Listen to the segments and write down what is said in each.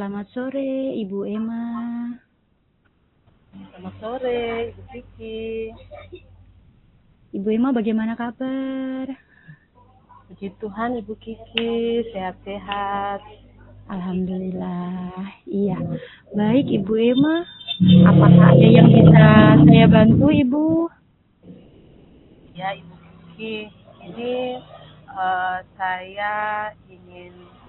Selamat sore, Ibu Emma. Selamat sore, Ibu Kiki. Ibu Emma, bagaimana kabar? Puji Tuhan, Ibu Kiki, sehat-sehat. Alhamdulillah, iya. Baik, Ibu Emma. Apakah ada yang bisa saya bantu, Ibu? Ya, Ibu Kiki. Ini saya ingin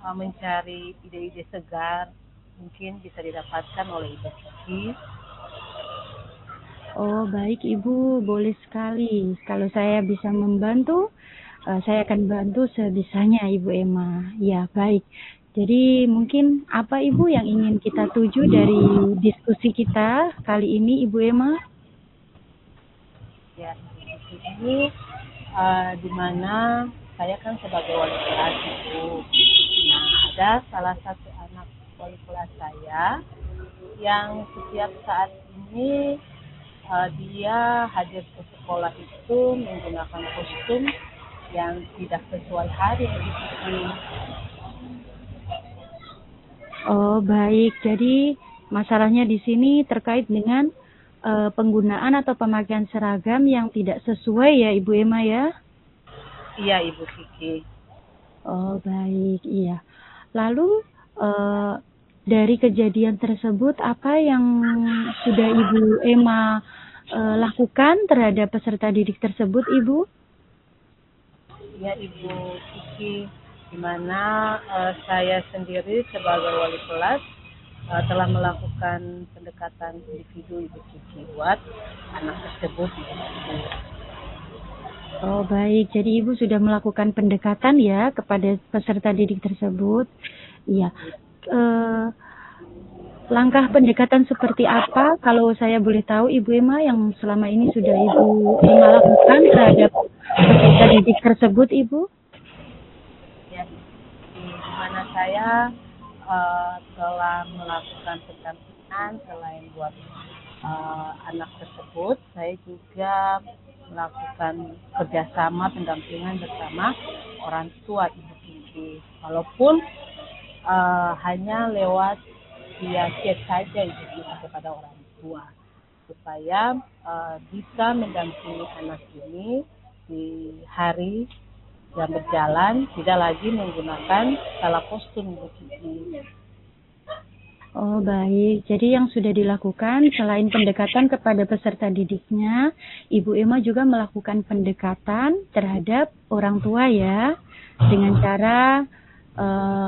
mencari ide-ide segar. Mungkin bisa didapatkan oleh Ibu Kiki. Oh, baik, Ibu. Boleh sekali. Kalau saya bisa membantu, saya akan bantu sebisanya, Ibu Emma. Ya, baik. Jadi mungkin apa Ibu yang ingin kita tuju dari diskusi kita kali ini, Ibu Emma? Ya, Ibu Kiki, ini di mana saya kan sebagai wali kelas Ibu. Nah, ada salah satu anak wali kelas saya yang setiap saat ini dia hadir ke sekolah itu menggunakan kostum yang tidak sesuai hari begitu. Oh, baik. Jadi masalahnya di sini terkait dengan penggunaan atau pemakaian seragam yang tidak sesuai ya, Ibu Emma ya? Iya, Ibu Kiki. Oh, baik. Iya. Lalu eh, dari kejadian tersebut apa yang sudah Ibu Emma lakukan terhadap peserta didik tersebut, Ibu? Ya, Ibu Kiki, di mana saya sendiri sebagai wali kelas telah melakukan pendekatan individu Ibu Kiki buat anak tersebut, Ibu Kiki. Oh, baik. Jadi Ibu sudah melakukan pendekatan ya kepada peserta didik tersebut. Iya. Eh, Langkah pendekatan seperti apa kalau saya boleh tahu Ibu Emma yang selama ini sudah Ibu Emma lakukan terhadap peserta didik tersebut, Ibu? Ya, di mana saya telah melakukan pendampingan selain buat anak tersebut, saya juga melakukan kerjasama pendampingan bersama orang tua Ibu Kiki. Walaupun hanya lewat via chat saja Ibu Kiki kepada orang tua, supaya bisa mendampingi anak ini di hari yang berjalan, tidak lagi menggunakan salah kostum Ibu Kiki. Oh, baik. Jadi yang sudah dilakukan selain pendekatan kepada peserta didiknya, Ibu Emma juga melakukan pendekatan terhadap orang tua ya, dengan cara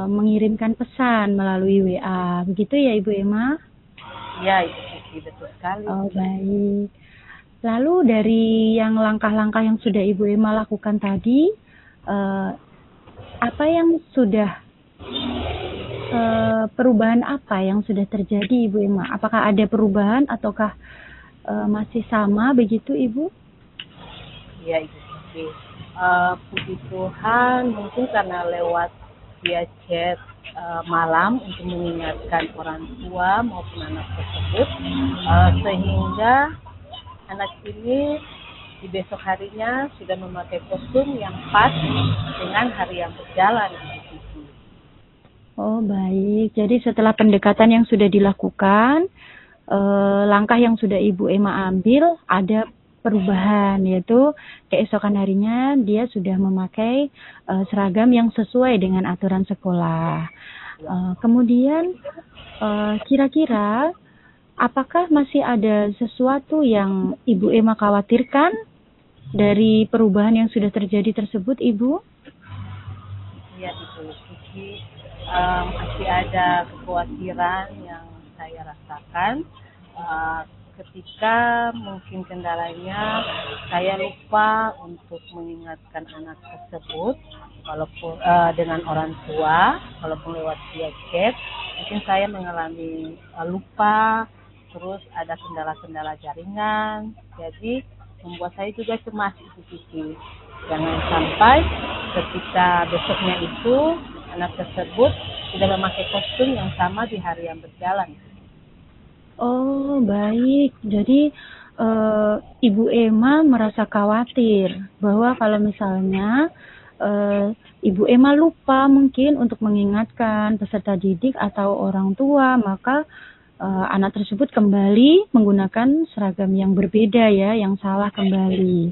mengirimkan pesan melalui WA. Begitu ya, Ibu Emma? Ya, Ibu Kiki, betul sekali. Oh, baik. Lalu dari yang langkah-langkah yang sudah Ibu Emma lakukan tadi, apa yang sudah perubahan apa yang sudah terjadi, Ibu Emma? Apakah ada perubahan ataukah masih sama begitu, Ibu? Ya, Ibu Kiki. Puji Tuhan, mungkin karena lewat via chat malam untuk mengingatkan orang tua maupun anak tersebut, sehingga anak ini di besok harinya sudah memakai kostum yang pas dengan hari yang berjalan, Ibu Kiki. Oh, baik. Jadi setelah pendekatan yang sudah dilakukan, langkah yang sudah Ibu Emma ambil ada perubahan, yaitu keesokan harinya dia sudah memakai seragam yang sesuai dengan aturan sekolah. Kemudian kira-kira apakah masih ada sesuatu yang Ibu Emma khawatirkan dari perubahan yang sudah terjadi tersebut, Ibu? Ya, Ibu Kiki, masih ada kekhawatiran yang saya rasakan ketika mungkin kendalanya saya lupa untuk mengingatkan anak tersebut, walaupun dengan orang tua, walaupun lewat via chat, mungkin saya mengalami lupa, terus ada kendala-kendala jaringan, jadi membuat saya juga cemas, Ibu Kiki. Jangan sampai ketika besoknya itu anak tersebut tidak memakai kostum yang sama di hari yang berjalan. Oh, baik. Jadi Ibu Emma merasa khawatir bahwa kalau misalnya eh, Ibu Emma lupa mungkin untuk mengingatkan peserta didik atau orang tua, maka anak tersebut kembali menggunakan seragam yang berbeda ya, yang salah kembali.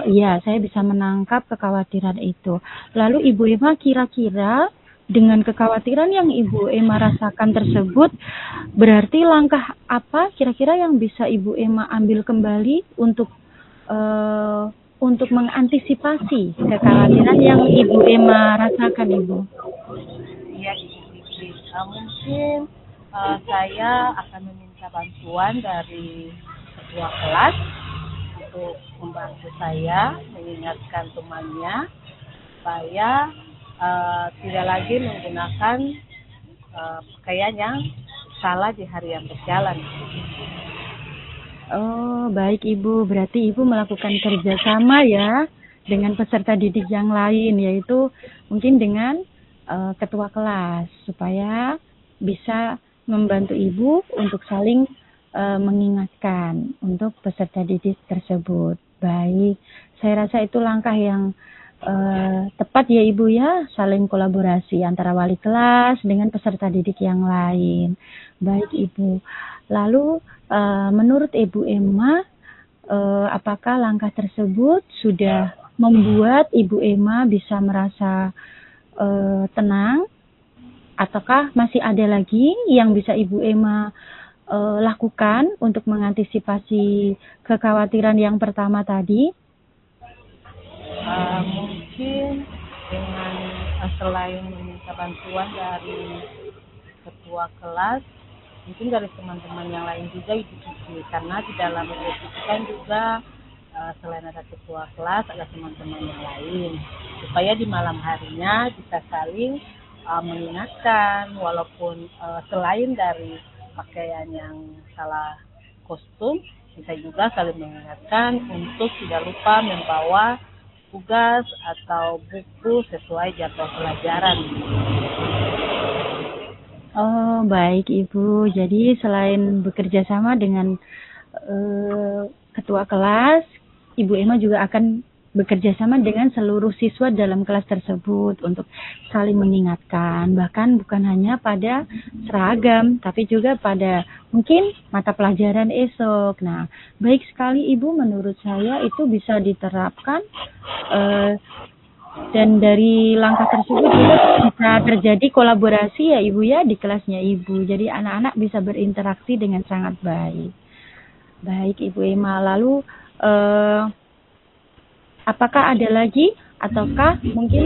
Iya, saya bisa menangkap kekhawatiran itu. Lalu Ibu Emma kira-kira dengan kekhawatiran yang Ibu Emma rasakan tersebut, berarti langkah apa kira-kira yang bisa Ibu Emma ambil kembali untuk mengantisipasi kekhawatiran yang Ibu Emma rasakan, Ibu? Iya, Ibu Kiki. Mungkin saya akan meminta bantuan dari ketua kelas untuk membantu saya mengingatkan temannya supaya tidak lagi menggunakan pakaian yang salah di hari yang berjalan. Oh, baik Ibu. Berarti Ibu melakukan kerjasama ya dengan peserta didik yang lain, yaitu mungkin dengan ketua kelas, supaya bisa membantu Ibu untuk saling mengingatkan untuk peserta didik tersebut. Baik, saya rasa itu langkah yang tepat ya Ibu ya, saling kolaborasi antara wali kelas dengan peserta didik yang lain. Baik Ibu. Lalu menurut Ibu Emma, apakah langkah tersebut sudah membuat Ibu Emma bisa merasa tenang, ataukah masih ada lagi yang bisa Ibu Emma lakukan untuk mengantisipasi kekhawatiran yang pertama tadi? Mungkin dengan selain meminta bantuan dari ketua kelas, mungkin dari teman-teman yang lain juga Ibu Kiki, karena di dalam Ibu Kiki kan juga selain ada ketua kelas ada teman-teman yang lain, supaya di malam harinya bisa saling mengingatkan, walaupun selain dari pakaian yang salah kostum, kita juga saling mengingatkan untuk tidak lupa membawa tugas atau buku sesuai jadwal pelajaran. Oh, baik Ibu. Jadi selain bekerja sama dengan ketua kelas, Ibu Emma juga akan bekerja sama dengan seluruh siswa dalam kelas tersebut untuk saling mengingatkan. Bahkan bukan hanya pada seragam, tapi juga pada mungkin mata pelajaran esok. Nah, baik sekali Ibu, menurut saya itu bisa diterapkan dan dari langkah tersebut juga bisa terjadi kolaborasi ya Ibu ya di kelasnya Ibu. Jadi anak-anak bisa berinteraksi dengan sangat baik. Baik Ibu Emma, lalu apakah ada lagi ataukah mungkin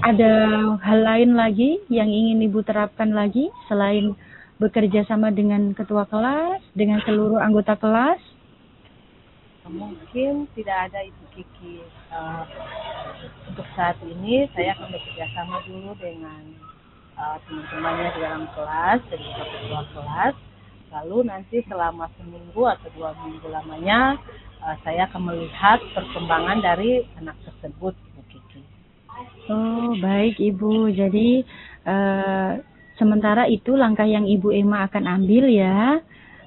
ada hal lain lagi yang ingin Ibu terapkan lagi selain bekerja sama dengan ketua kelas, dengan seluruh anggota kelas? Mungkin tidak ada Ibu Kiki. Untuk saat ini saya akan bekerja sama dulu dengan teman-temannya di dalam kelas dan juga ketua kelas. Lalu nanti selama seminggu atau 2 minggu lamanya saya akan melihat perkembangan dari anak tersebut, Ibu Kiki. Oh, baik Ibu. Jadi sementara itu langkah yang Ibu Emma akan ambil ya,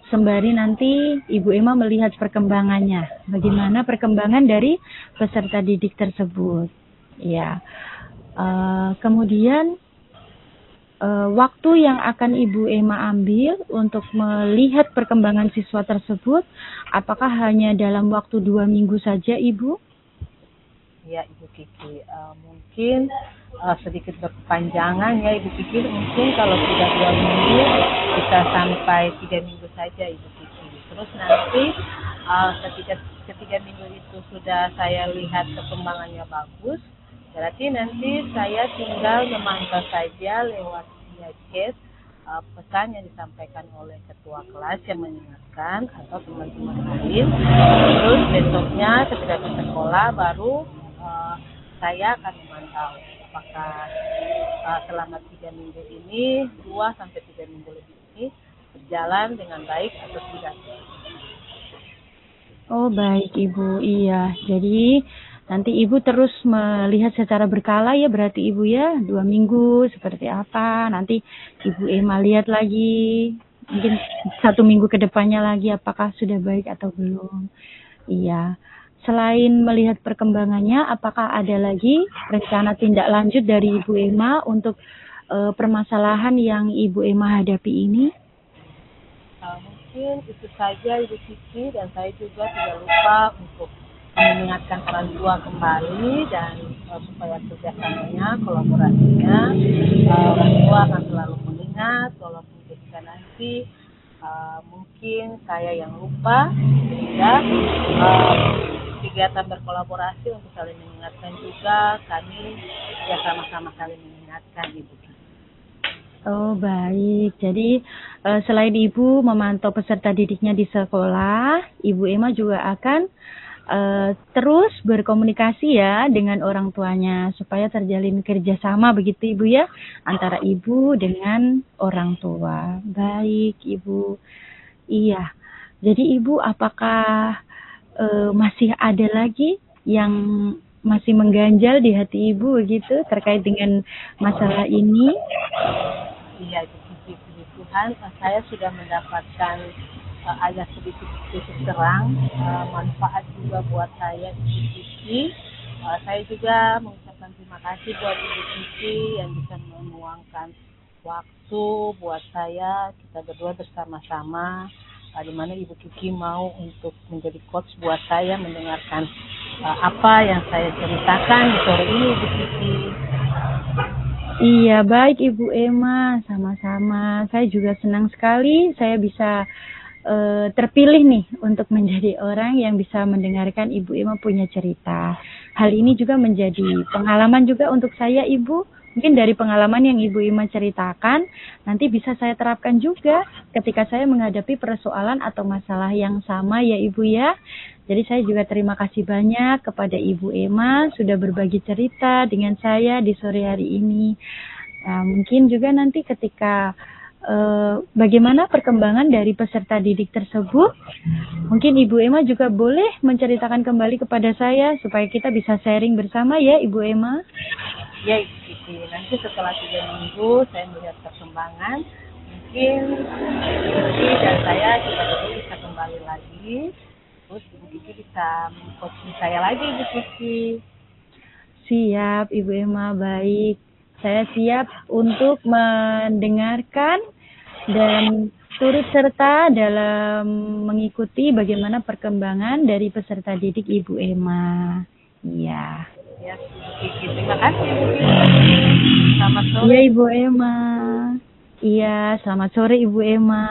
sembari nanti Ibu Emma melihat perkembangannya. Bagaimana perkembangan dari peserta didik tersebut. Ya. Kemudian waktu yang akan Ibu Emma ambil untuk melihat perkembangan siswa tersebut, apakah hanya dalam waktu 2 minggu saja, Ibu? Ya, Ibu Kiki. Mungkin sedikit berkepanjangan ya, Ibu Kiki. Mungkin kalau tidak 2 minggu, bisa sampai 3 minggu saja, Ibu Kiki. Terus nanti ketika minggu itu sudah saya lihat perkembangannya bagus, berarti nanti saya tinggal memantau saja lewat via chat pesan yang disampaikan oleh ketua kelas yang mengingatkan atau teman-teman lain. Terus besoknya ketika ke sekolah baru saya akan memantau apakah selama 3 minggu ini, 2 sampai 3 minggu lebih ini berjalan dengan baik atau tidak. Oh, baik Ibu. Iya. Jadi nanti Ibu terus melihat secara berkala ya, berarti Ibu ya, 2 minggu seperti apa. Nanti Ibu Emma lihat lagi, mungkin 1 minggu ke depannya lagi apakah sudah baik atau belum. Iya. selain melihat perkembangannya, apakah ada lagi rencana tindak lanjut dari Ibu Emma untuk permasalahan yang Ibu Emma hadapi ini? Mungkin itu saja Ibu Kiki, dan saya juga tidak lupa untuk mengingatkan orang tua kembali dan supaya kerjasamanya, kolaborasinya, orang tua akan selalu mengingat walaupun ketika nanti mungkin saya yang lupa, sehingga kegiatan berkolaborasi untuk saling mengingatkan juga, kami ya sama-sama saling mengingatkan Ibu Kiki. Oh, baik. Jadi selain Ibu memantau peserta didiknya di sekolah, Ibu Emma juga akan terus berkomunikasi ya dengan orang tuanya supaya terjalin kerjasama begitu Ibu ya, antara Ibu dengan orang tua. Baik Ibu. Iya. Jadi Ibu apakah masih ada lagi yang masih mengganjal di hati Ibu begitu terkait dengan masalah ini? Iya, puji Tuhan, saya sudah mendapatkan agak sedikit terang, manfaat juga buat saya Ibu Kiki. Saya juga mengucapkan terima kasih buat Ibu Kiki yang bisa meluangkan waktu buat saya, kita berdua bersama-sama, di mana Ibu Kiki mau untuk menjadi coach buat saya, mendengarkan apa yang saya ceritakan di sore ini Ibu Kiki. Iya, baik Ibu Emma, sama-sama. Saya juga senang sekali saya bisa terpilih nih untuk menjadi orang yang bisa mendengarkan Ibu Emma punya cerita. Hal ini juga menjadi pengalaman juga untuk saya Ibu. Mungkin dari pengalaman yang Ibu Emma ceritakan, nanti bisa saya terapkan juga ketika saya menghadapi persoalan atau masalah yang sama ya Ibu ya. Jadi saya juga terima kasih banyak kepada Ibu Emma sudah berbagi cerita dengan saya di sore hari ini. Nah, mungkin juga nanti ketika bagaimana perkembangan dari peserta didik tersebut, mungkin Ibu Emma juga boleh menceritakan kembali kepada saya supaya kita bisa sharing bersama ya Ibu Emma. Ya Ibu Kiki, nanti setelah 3 minggu saya melihat perkembangan, mungkin Ibu Kiki dan saya kita bisa kembali lagi. Terus Ibu Kiki bisa coaching saya lagi Ibu Kiki. Siap Ibu Emma, baik. Saya siap untuk mendengarkan dan turut serta dalam mengikuti bagaimana perkembangan dari peserta didik Ibu Emma. Iya. Ya Ibu Kiki, terima kasih Ibu Kiki. Selamat sore. Iya Ibu Emma. Iya, selamat sore Ibu Emma.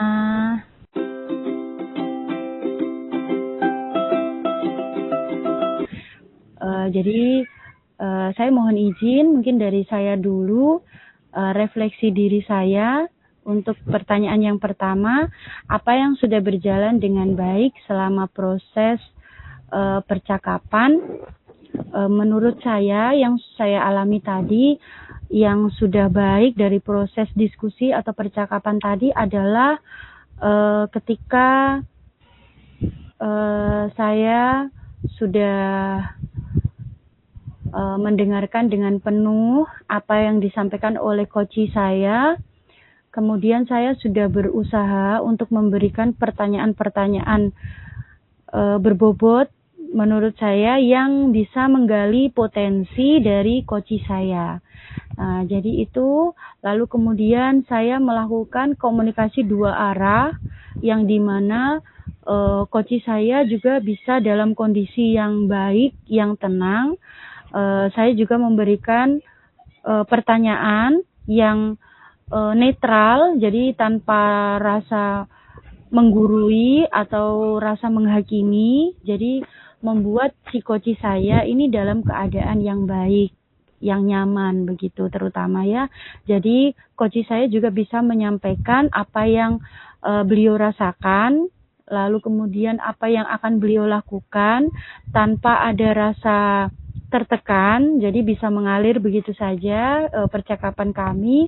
Jadi saya mohon izin mungkin dari saya dulu refleksi diri saya untuk pertanyaan yang pertama, apa yang sudah berjalan dengan baik selama proses percakapan? Menurut saya yang saya alami tadi yang sudah baik dari proses diskusi atau percakapan tadi adalah ketika saya sudah mendengarkan dengan penuh apa yang disampaikan oleh coach saya. Kemudian saya sudah berusaha untuk memberikan pertanyaan-pertanyaan berbobot menurut saya yang bisa menggali potensi dari coach saya. Nah, jadi itu lalu kemudian saya melakukan komunikasi 2 arah yang dimana coach saya juga bisa dalam kondisi yang baik, yang tenang. Saya juga memberikan pertanyaan yang netral, jadi tanpa rasa menggurui atau rasa menghakimi, jadi membuat si coach saya ini dalam keadaan yang baik, yang nyaman begitu terutama ya. Jadi coach saya juga bisa menyampaikan apa yang beliau rasakan, lalu kemudian apa yang akan beliau lakukan tanpa ada rasa tertekan, jadi bisa mengalir begitu saja percakapan kami.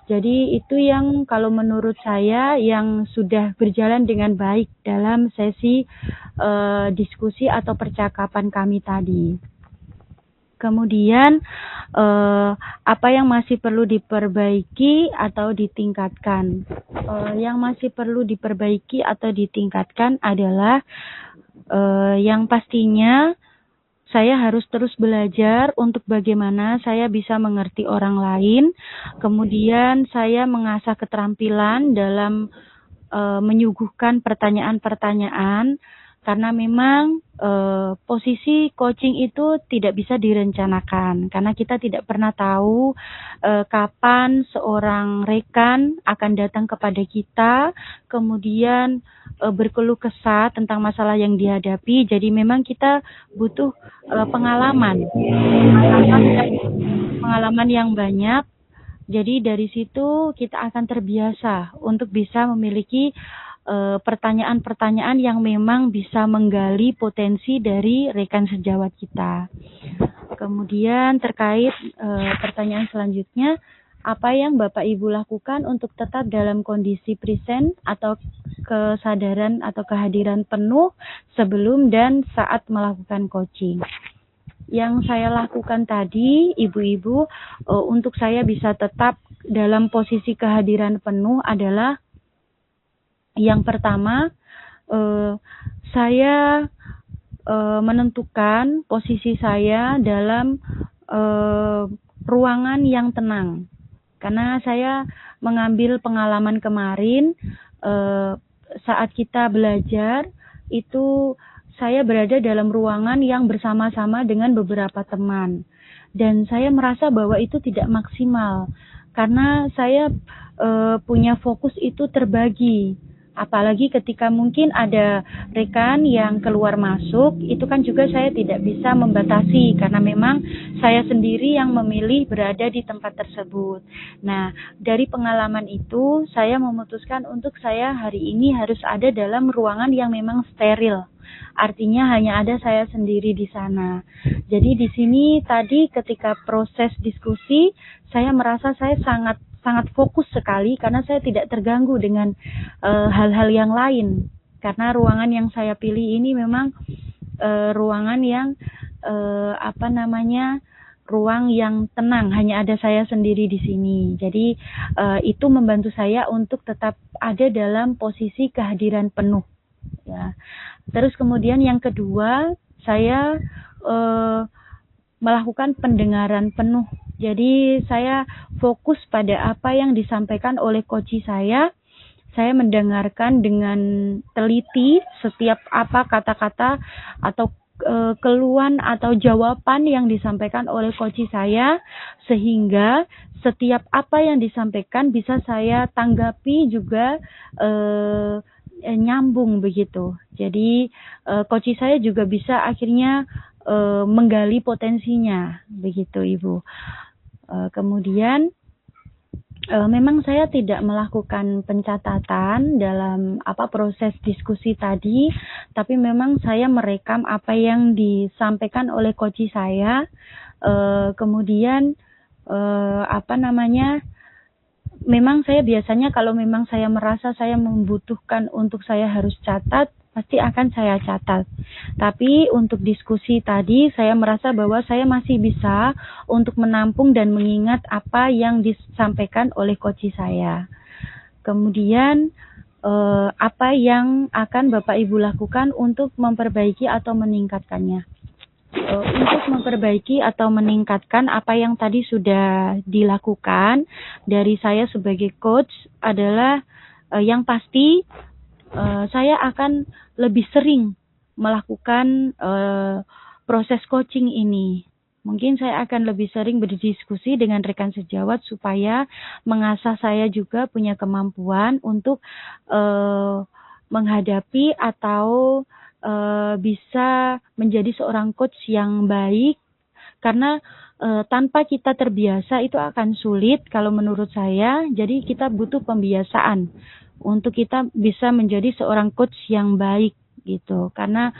Jadi itu yang kalau menurut saya yang sudah berjalan dengan baik dalam sesi diskusi atau percakapan kami tadi. Kemudian apa yang masih perlu diperbaiki atau ditingkatkan? Yang masih perlu diperbaiki atau ditingkatkan adalah yang pastinya saya harus terus belajar untuk bagaimana saya bisa mengerti orang lain. Kemudian saya mengasah keterampilan dalam menyuguhkan pertanyaan-pertanyaan, karena memang posisi coaching itu tidak bisa direncanakan, karena kita tidak pernah tahu kapan seorang rekan akan datang kepada kita, kemudian berkeluh kesah tentang masalah yang dihadapi. Jadi memang kita butuh pengalaman yang banyak. Jadi dari situ kita akan terbiasa untuk bisa memiliki pertanyaan-pertanyaan yang memang bisa menggali potensi dari rekan sejawat kita. Kemudian terkait pertanyaan selanjutnya, apa yang Bapak Ibu lakukan untuk tetap dalam kondisi present atau kesadaran atau kehadiran penuh sebelum dan saat melakukan coaching? Yang saya lakukan tadi, ibu-ibu, untuk saya bisa tetap dalam posisi kehadiran penuh adalah yang pertama, saya menentukan posisi saya dalam ruangan yang tenang. Karena saya mengambil pengalaman kemarin, saat kita belajar, itu saya berada dalam ruangan yang bersama-sama dengan beberapa teman. Dan saya merasa bahwa itu tidak maksimal. Karena saya punya fokus itu terbagi. Apalagi ketika mungkin ada rekan yang keluar masuk, itu kan juga saya tidak bisa membatasi. Karena memang saya sendiri yang memilih berada di tempat tersebut. Nah, dari pengalaman itu, saya memutuskan untuk saya hari ini harus ada dalam ruangan yang memang steril. Artinya hanya ada saya sendiri di sana. Jadi di sini tadi ketika proses diskusi, saya merasa saya sangat fokus sekali karena saya tidak terganggu dengan hal-hal yang lain. Karena ruangan yang saya pilih ini memang ruangan yang ruang yang tenang, hanya ada saya sendiri di sini. Jadi itu membantu saya untuk tetap ada dalam posisi kehadiran penuh. Ya. Terus kemudian yang kedua, saya melakukan pendengaran penuh. Jadi saya fokus pada apa yang disampaikan oleh coach saya. Saya mendengarkan dengan teliti setiap apa kata-kata atau keluhan atau jawaban yang disampaikan oleh coach saya, sehingga setiap apa yang disampaikan bisa saya tanggapi juga nyambung begitu. Jadi coach saya juga bisa akhirnya menggali potensinya begitu, Ibu. Kemudian memang saya tidak melakukan pencatatan dalam proses diskusi tadi, tapi memang saya merekam apa yang disampaikan oleh coach saya. Kemudian memang saya biasanya kalau memang saya merasa saya membutuhkan untuk saya harus catat, pasti akan saya catat. Tapi untuk diskusi tadi, saya merasa bahwa saya masih bisa untuk menampung dan mengingat apa yang disampaikan oleh coach saya. Kemudian, apa yang akan Bapak Ibu lakukan untuk memperbaiki atau meningkatkannya? Untuk memperbaiki atau meningkatkan apa yang tadi sudah dilakukan dari saya sebagai coach adalah yang pasti saya akan lebih sering melakukan proses coaching ini. Mungkin saya akan lebih sering berdiskusi dengan rekan sejawat supaya mengasah saya juga punya kemampuan untuk menghadapi atau bisa menjadi seorang coach yang baik. Karena tanpa kita terbiasa itu akan sulit kalau menurut saya. Jadi kita butuh pembiasaan untuk kita bisa menjadi seorang coach yang baik gitu. Karena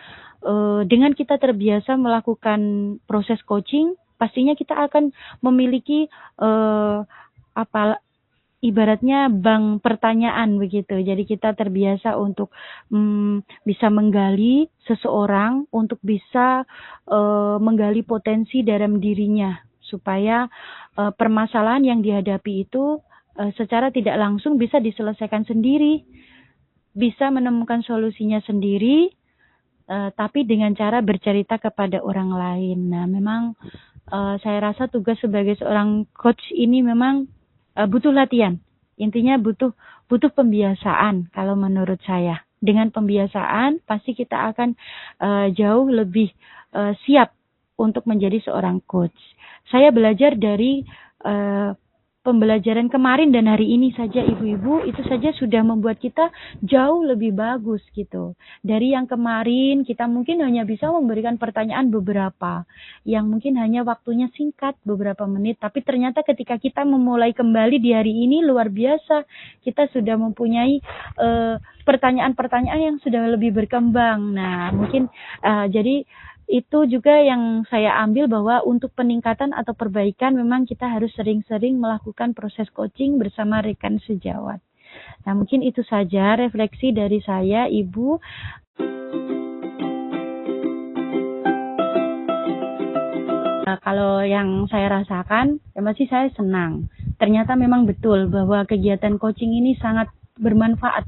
dengan kita terbiasa melakukan proses coaching, pastinya kita akan memiliki ibaratnya bank pertanyaan begitu. Jadi kita terbiasa untuk bisa menggali seseorang, untuk bisa menggali potensi dalam dirinya supaya permasalahan yang dihadapi itu secara tidak langsung bisa diselesaikan sendiri, bisa menemukan solusinya sendiri, tapi dengan cara bercerita kepada orang lain. Nah, memang saya rasa tugas sebagai seorang coach ini memang butuh latihan. Intinya butuh pembiasaan kalau menurut saya. Dengan pembiasaan pasti kita akan jauh lebih siap untuk menjadi seorang coach. Saya belajar dari pembelajaran kemarin dan hari ini saja, ibu-ibu, itu saja sudah membuat kita jauh lebih bagus gitu. Dari yang kemarin kita mungkin hanya bisa memberikan pertanyaan beberapa, yang mungkin hanya waktunya singkat beberapa menit, tapi ternyata ketika kita memulai kembali di hari ini luar biasa, kita sudah mempunyai pertanyaan-pertanyaan yang sudah lebih berkembang. Nah, mungkin jadi itu juga yang saya ambil bahwa untuk peningkatan atau perbaikan memang kita harus sering-sering melakukan proses coaching bersama rekan sejawat. Nah, mungkin itu saja refleksi dari saya, Ibu. Kalau yang saya rasakan, ya masih saya senang. Ternyata memang betul bahwa kegiatan coaching ini sangat bermanfaat.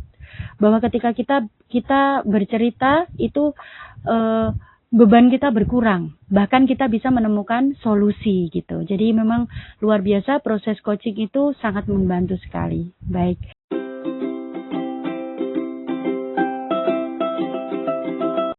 Bahwa ketika kita bercerita itu beban kita berkurang, bahkan kita bisa menemukan solusi gitu. Jadi memang luar biasa, proses coaching itu sangat membantu sekali. Baik.